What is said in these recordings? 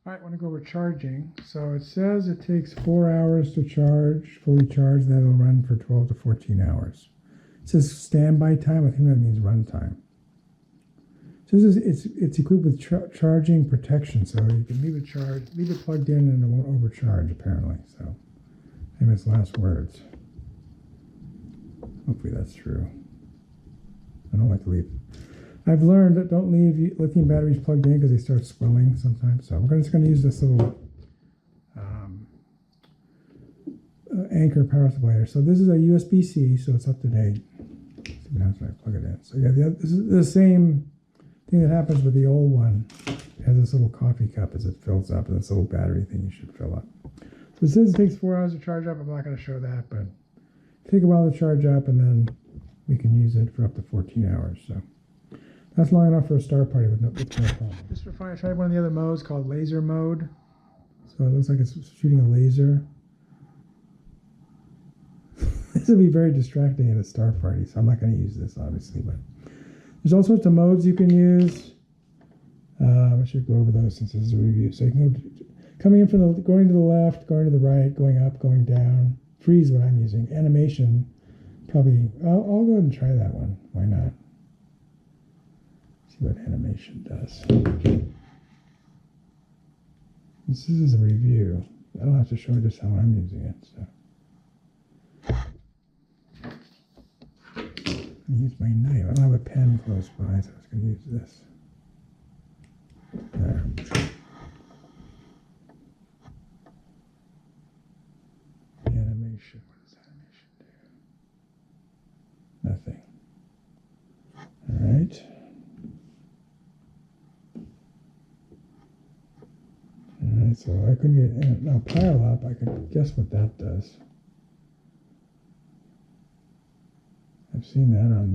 All right, I want to go over charging. So it says it takes 4 hours to charge, fully charged. That'll run for 12 to 14 hours. It says standby time. I think that means run time. So it's equipped with charging protection, so you can leave it plugged in, and it won't overcharge apparently. So maybe it's last words. Hopefully that's true. I don't like to leave. I've learned that don't leave lithium batteries plugged in because they start swelling sometimes. So I'm just going to use this little Anchor power supply here. So this is a USB-C, so it's up to date. See what happens when I plug it in. So yeah, this is the same thing that happens with the old one. It has this little coffee cup as it fills up, and this little battery thing you should fill up. So it says it takes 4 hours to charge up. I'm not going to show that, but take a while to charge up, and then we can use it for up to 14 hours. So that's long enough for a star party with no problem. Just for fun, I tried one of the other modes called laser mode. So it looks like it's shooting a laser. This would be very distracting at a star party, so I'm not going to use this, obviously. But there's all sorts of modes you can use. I should go over those since this is a review. So you can go coming in from going to the left, going to the right, going up, going down. Freeze, what I'm using. Animation, probably. I'll go ahead and try that one. Why not? See what animation does. This is a review. I don't have to show just how I'm using it. So. Use my knife. I don't have a pen close by, so I was going to use this. There. Animation. What does animation do? Nothing. All right. All right, so I couldn't get now pile up. I could guess what that does. I've seen that on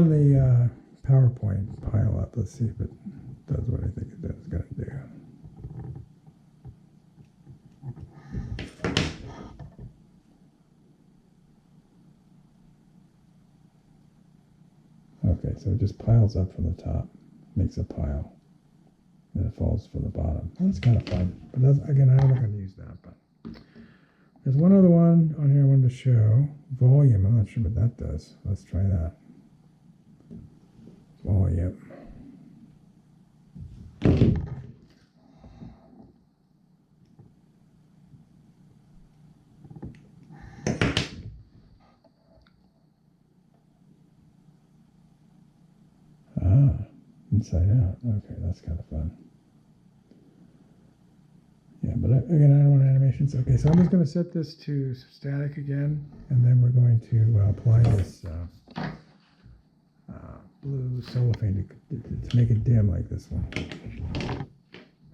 the PowerPoint pile up. Let's see if it does what I think it does. It's going to do. Okay, so it just piles up from the top, makes a pile, and it falls from the bottom. That's kind of fun. But that's, again, I'm not going to use that. But there's one other one on here I wanted to show. Volume. I'm not sure what that does. Let's try that. Volume. Inside out. Okay, that's kind of fun. Yeah, but again, I don't want animations. Okay, so I'm just going to set this to static again, and then we're going to apply this blue cellophane to make it dim like this one.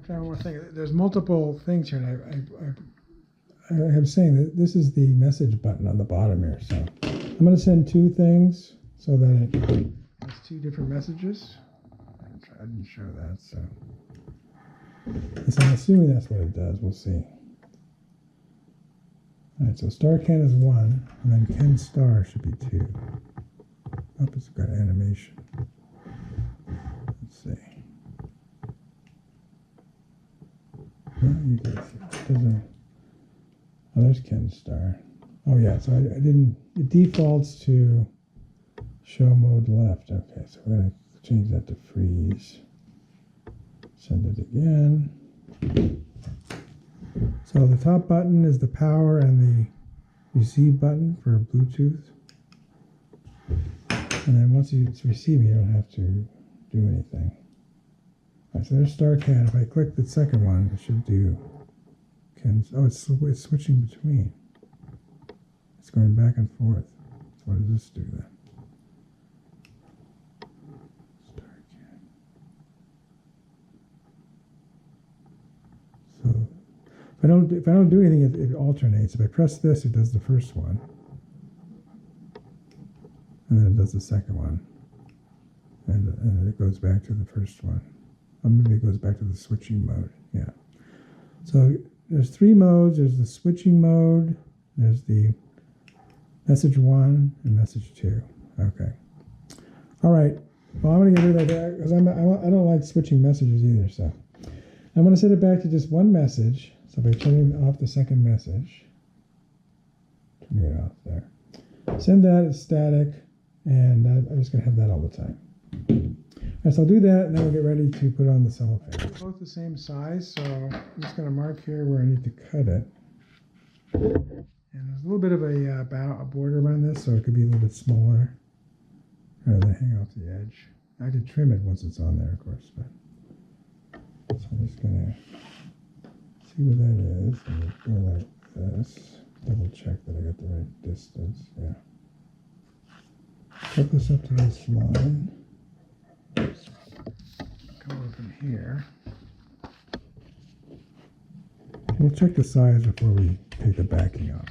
Try one more thing. There's multiple things here, and I am saying that this is the message button on the bottom here. So I'm going to send two things so that it has two different messages. I didn't show that, so. So I'm assuming that's what it does. We'll see. All right, so star can is 1, and then Ken star should be 2. Oh, it's got animation. Let's see. Well, you can see. Oh, there's Ken star. Oh yeah, so I didn't. It defaults to show mode left. Okay, so we're gonna change that to freeze. Send it again. So the top button is the power and the receive button for Bluetooth. And then once it's receiving, you don't have to do anything. All right, so there's StarCAD. If I click the second one, it should do. It's switching between. It's going back and forth. So what does this do then? So if I don't do anything, it alternates. If I press this, it does the first one, and then it does the second one, and it goes back to the first one. Or maybe it goes back to the switching mode. Yeah. So there's 3 modes. There's the switching mode. There's the message 1 and message 2. Okay. All right. Well, I'm going to get rid of that because I don't like switching messages either. So I'm going to set it back to just one message. So by turning off the second message, turning it off there. Send that as static, and I'm just going to have that all the time. All right, so I'll do that, and then we'll get ready to put on the cellophane. They're both the same size, so I'm just going to mark here where I need to cut it. And there's a little bit of a border around this, so it could be a little bit smaller rather than hang off the edge. I could trim it once it's on there, of course, but so I'm just going to see what that is, and go like this. Double check that I got the right distance. Yeah. Put this up to this line. Come over from here. We'll check the size before we take the backing off.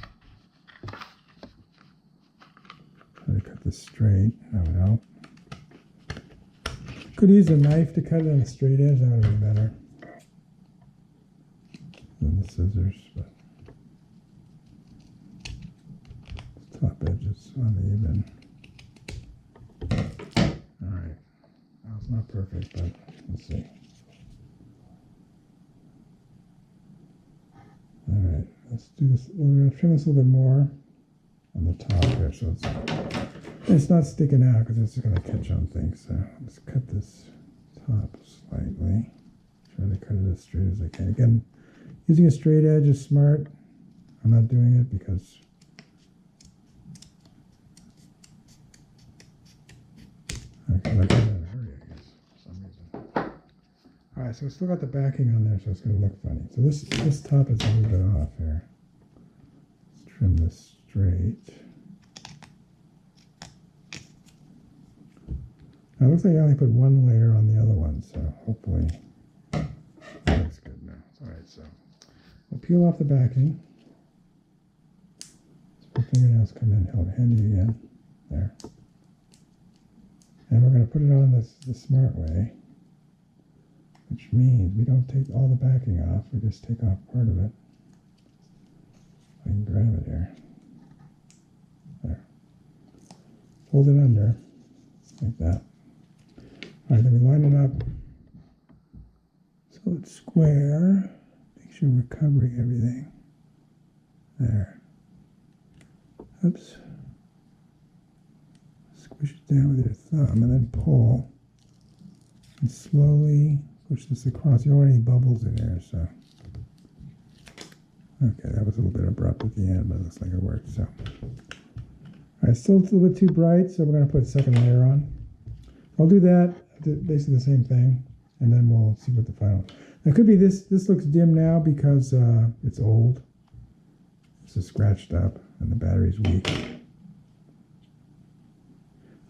Try to cut this straight. That would help. Could use a knife to cut it on a straight edge. That would be better than the scissors. But top edge is uneven. All right. Well, it's not perfect, but let's see. All right. Let's do this. We're going to trim this a little bit more on the top here, so it's not sticking out because it's going to catch on things. So let's cut this top slightly. Try to cut it as straight as I can. Again, using a straight edge is smart. I'm not doing it because okay, like I'm in a hurry, I guess, for some reason. All right, so it's still got the backing on there, so it's going to look funny. So this top is a little bit off here. Let's trim this straight. Now it looks like I only put one layer on the other one, so hopefully that looks good now. All right, so we'll peel off the backing. Let's put fingernails come in handy again. There. And we're going to put it on the smart way, which means we don't take all the backing off. We just take off part of it. I can grab it here. There. Hold it under, like that. All right, then we line it up so it's square. Make sure we're covering everything. There. Oops. Squish it down with your thumb and then pull. And slowly push this across. You don't want any bubbles in there, so. Okay, that was a little bit abrupt at the end, but it looks like it worked, so. All right, still a little bit too bright, so we're going to put a second layer on. I'll do that, basically the same thing, and then we'll see what the final. Now, it could be this looks dim now because it's old. This is scratched up, and the battery's weak.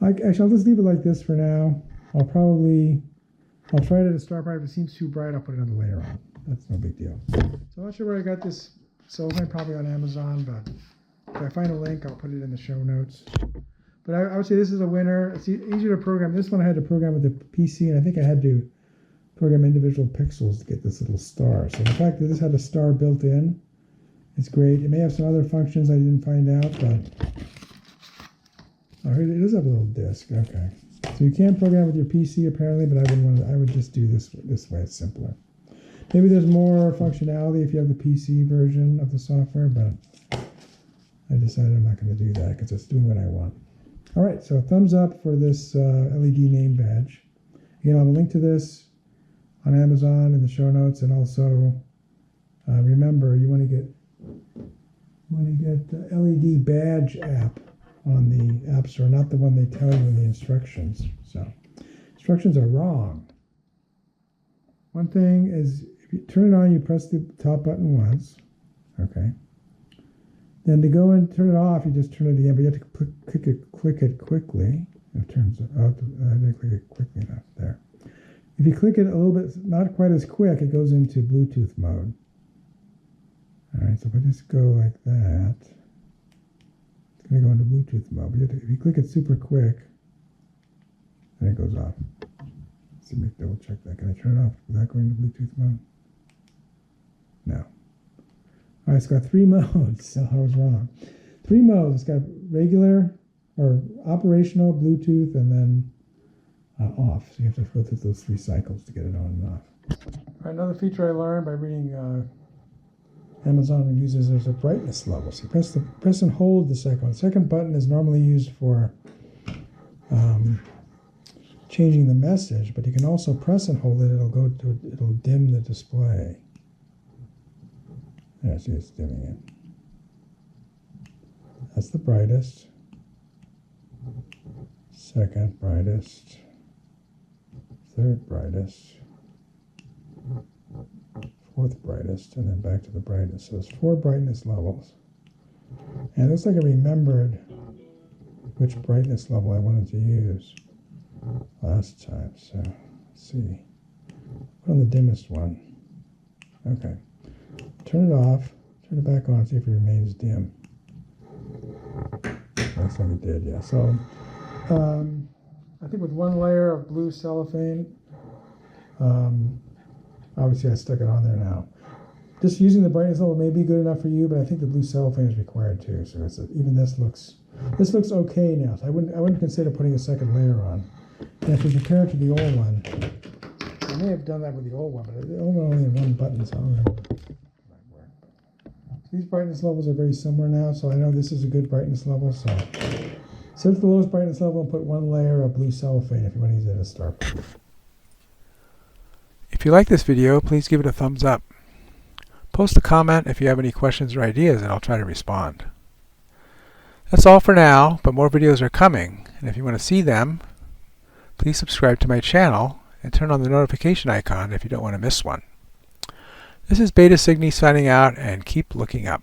Actually, I'll just leave it like this for now. I'll try it at a start bright. If it seems too bright, I'll put another layer on. That's no big deal. So I'm not sure where I got this cellophane, probably on Amazon, but if I find a link, I'll put it in the show notes. But I would say this is a winner. It's easier to program. This one I had to program with the PC, and I think I had to program individual pixels to get this little star. So the fact that this had a star built in, it's great. It may have some other functions I didn't find out, but oh, it does have a little disk. Okay, so you can program with your PC apparently, but I would just do this way. It's simpler. Maybe there's more functionality if you have the PC version of the software, but I decided I'm not going to do that because it's doing what I want. All right, so thumbs up for this LED name badge. Again, I'll have a link to this on Amazon in the show notes, and also remember you want to get the LED badge app on the App Store, not the one they tell you in the instructions. So instructions are wrong. One thing is, if you turn it on, you press the top button once, okay? Then to go and turn it off, you just turn it again, but you have to click it quickly. It turns out, I didn't click it quickly enough there. If you click it a little bit, not quite as quick, it goes into Bluetooth mode. All right, so if I just go like that, it's going to go into Bluetooth mode. But if you click it super quick, then it goes off. Let's see, double check that. Can I turn it off without going to Bluetooth mode? No. All right, it's got 3 modes, so I was wrong. 3 modes. It's got regular or operational, Bluetooth, and then off. So you have to go through those 3 cycles to get it on and off. Another feature I learned by reading Amazon reviews is there's a brightness level. So you press and hold the second one. The second button is normally used for changing the message, but you can also press and hold it. It'll dim the display. There, see, it's dimming it. That's the brightest. Second brightest. Third brightest. Fourth brightest, and then back to the brightest. So there's 4 brightness levels. And it looks like I remembered which brightness level I wanted to use last time. So let's see. Put on the dimmest one. Okay. Turn it off. Turn it back on. See if it remains dim. Looks like it did, yeah. So I think with 1 layer of blue cellophane, obviously I stuck it on there now. Just using the brightness level may be good enough for you, but I think the blue cellophane is required too. So even this looks okay now. So I wouldn't consider putting a second layer on. And if we compare it to the old one, I may have done that with the old one, but the old one only had 1 button, so I don't remember. These brightness levels are very similar now, so I know this is a good brightness level. So set the lowest brightness level and put 1 layer of blue cellophane if you want to use it as a start. If you like this video, please give it a thumbs up. Post a comment if you have any questions or ideas, and I'll try to respond. That's all for now, but more videos are coming, and if you want to see them, please subscribe to my channel and turn on the notification icon if you don't want to miss one. This is Beta Cygni signing out, and keep looking up.